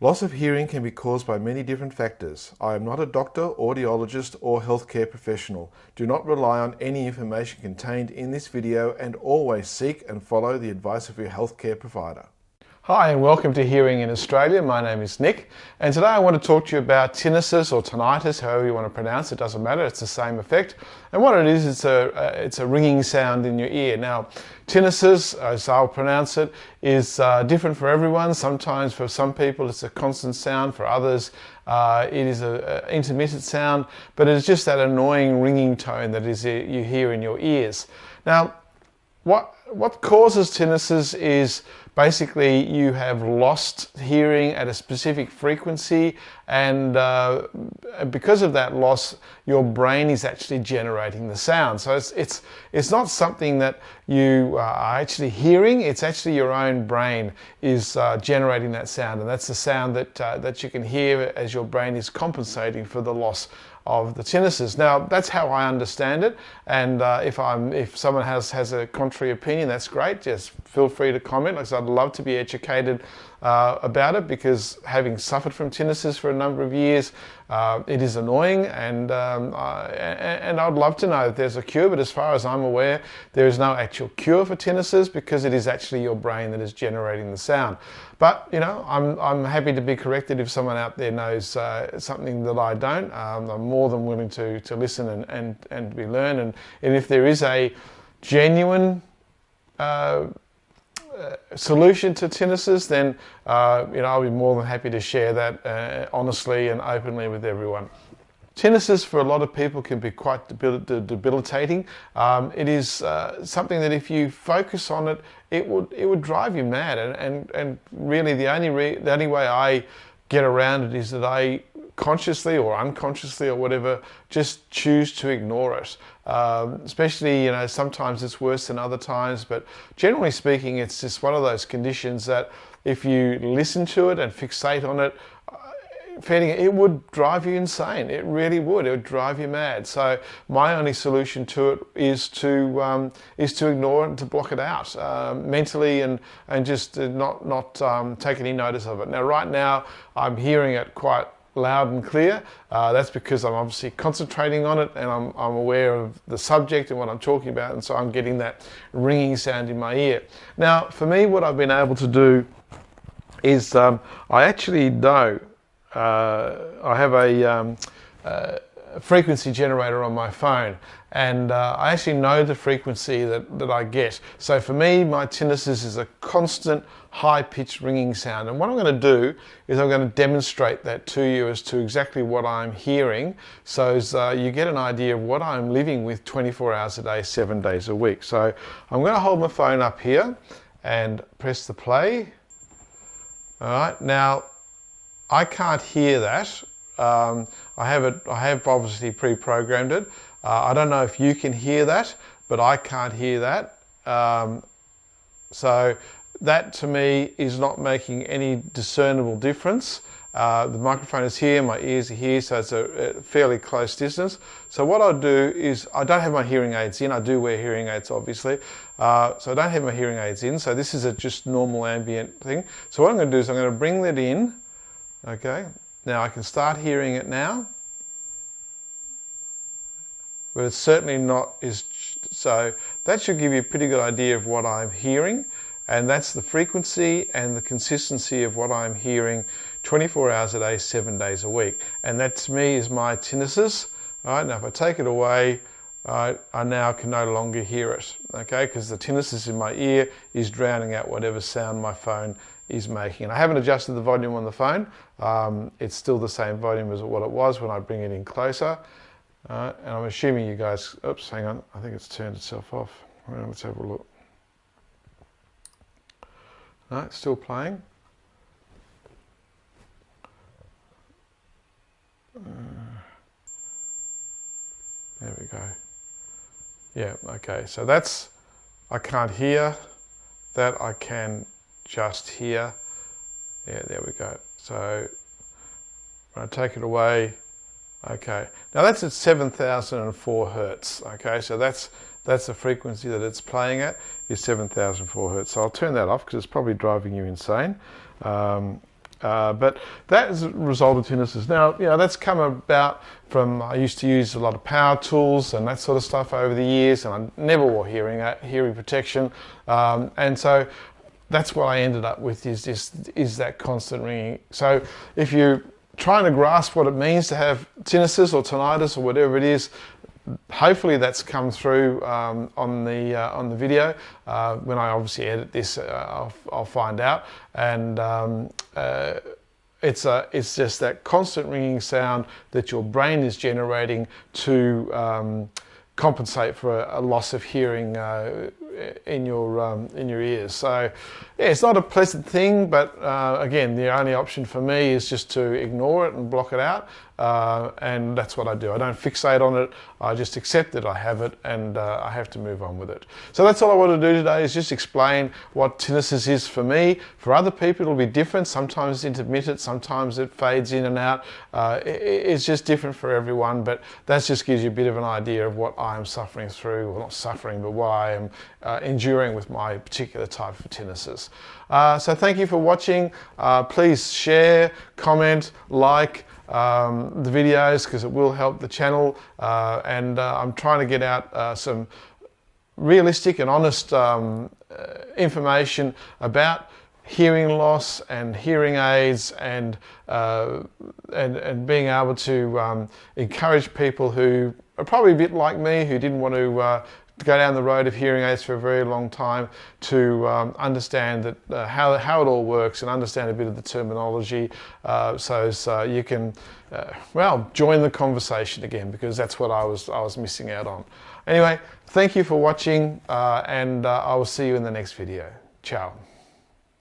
Loss of hearing can be caused by many different factors. I am not a doctor, audiologist, or healthcare professional. Do not rely on any information contained in this video and always seek and follow the advice of your healthcare provider. Hi and welcome to Hearing in Australia. My name is Nick and today I want to talk to you about tinnitus or tinnitus, however you want to pronounce it, doesn't matter, it's the same effect. And what it is, it's a ringing sound in your ear. Now, tinnitus, as I'll pronounce it, is different for everyone. Sometimes for some people it's a constant sound, for others it is an intermittent sound, but it's just that annoying ringing tone that you hear in your ears. Now, what causes tinnitus is basically you have lost hearing at a specific frequency, and because of that loss, your brain is actually generating the sound. So it's not something that you are actually hearing. It's actually your own brain is generating that sound, and that's the sound that you can hear as your brain is compensating for the loss of the tinnitus. Now, that's how I understand it, and if someone has a contrary opinion, that's great. Just feel free to comment, because I'd love to be educated about it, because having suffered from tinnitus for a number of years, it is annoying, and I'd love to know if there's a cure, but as far as I'm aware, there is no actual cure for tinnitus, because it is actually your brain that is generating the sound. But, you know, I'm happy to be corrected if someone out there knows something that I don't. I'm more than willing to listen and be learned, and if there is a genuine solution to tinnitus, then you know, I'll be more than happy to share that honestly and openly with everyone. Tinnitus for a lot of people can be quite debilitating. It is something that if you focus on it, it would drive you mad. And really the only way I get around it is that I consciously or unconsciously or whatever just choose to ignore it. Especially, you know, sometimes it's worse than other times, but generally speaking, it's just one of those conditions that if you listen to it and fixate on it, it would drive you insane. It really would. It would drive you mad. So my only solution to it is to ignore it and to block it out mentally, and just not take any notice of it. Now, right now, I'm hearing it quite loud and clear. That's because I'm obviously concentrating on it, and I'm aware of the subject and what I'm talking about, and so I'm getting that ringing sound in my ear. Now, for me, what I've been able to do is I actually know I have a frequency generator on my phone, and I actually know the frequency that I get. So for me, my tinnitus is a constant high-pitched ringing sound, and what I'm going to do is I'm going to demonstrate that to you as to exactly what I'm hearing, so as you get an idea of what I'm living with 24 hours a day, 7 days a week. So I'm going to hold my phone up here and press the play. All right, now I can't hear that. I have obviously pre-programmed it. I don't know if you can hear that, but I can't hear that. So that to me is not making any discernible difference. The microphone is here, my ears are here, so it's a fairly close distance. So what I'll do is, I don't have my hearing aids in. I do wear hearing aids, obviously. So I don't have my hearing aids in, so this is a just normal ambient thing. So what I'm going to do is I'm going to bring that in. Okay, now I can start hearing it now, but it's certainly not so that should give you a pretty good idea of what I'm hearing, and that's the frequency and the consistency of what I'm hearing 24 hours a day, 7 days a week. And that to me is my tinnitus. All right, now if I take it away, I now can no longer hear it, okay, because the tinnitus in my ear is drowning out whatever sound my phone is making. And I haven't adjusted the volume on the phone. It's still the same volume as what it was when I bring it in closer. And I'm assuming you guys, oops, hang on, I think it's turned itself off. Well, let's have a look. No, it's still playing. There we go. Yeah, okay, so that's, I can't hear that, I can just hear. Yeah, there we go. So when I take it away, okay. Now that's at 7,004 hertz, okay, so that's the frequency that it's playing at, is 7,004 hertz. So I'll turn that off because it's probably driving you insane. But that is a result of tinnitus. Now, that's come about from, I used to use a lot of power tools and that sort of stuff over the years, and I never wore hearing protection. And so that's what I ended up with, is that constant ringing. So if you're trying to grasp what it means to have tinnitus or tinnitus or whatever it is, hopefully that's come through on the video. When I obviously edit this, I'll find out. And it's just that constant ringing sound that your brain is generating to compensate for a loss of hearing in your ears. So yeah, it's not a pleasant thing, but again, the only option for me is just to ignore it and block it out, and that's what I do. I don't fixate on it. I just accept that I have it, and I have to move on with it. So that's all I want to do today, is just explain what tinnitus is for me. For other people it'll be different. Sometimes it's intermittent, sometimes it fades in and out. It's just different for everyone, but that just gives you a bit of an idea of what I'm suffering through, well, not suffering, but what I am enduring with my particular type of tinnitus. So thank you for watching. Please share, comment, like the videos, because it will help the channel, and I'm trying to get out some realistic and honest information about hearing loss and hearing aids, and being able to encourage people who are probably a bit like me, who didn't want to go down the road of hearing aids for a very long time, to understand that how it all works, and understand a bit of the terminology, so you can well, join the conversation again, because that's what I was missing out on. Anyway, thank you for watching, and I will see you in the next video. Ciao.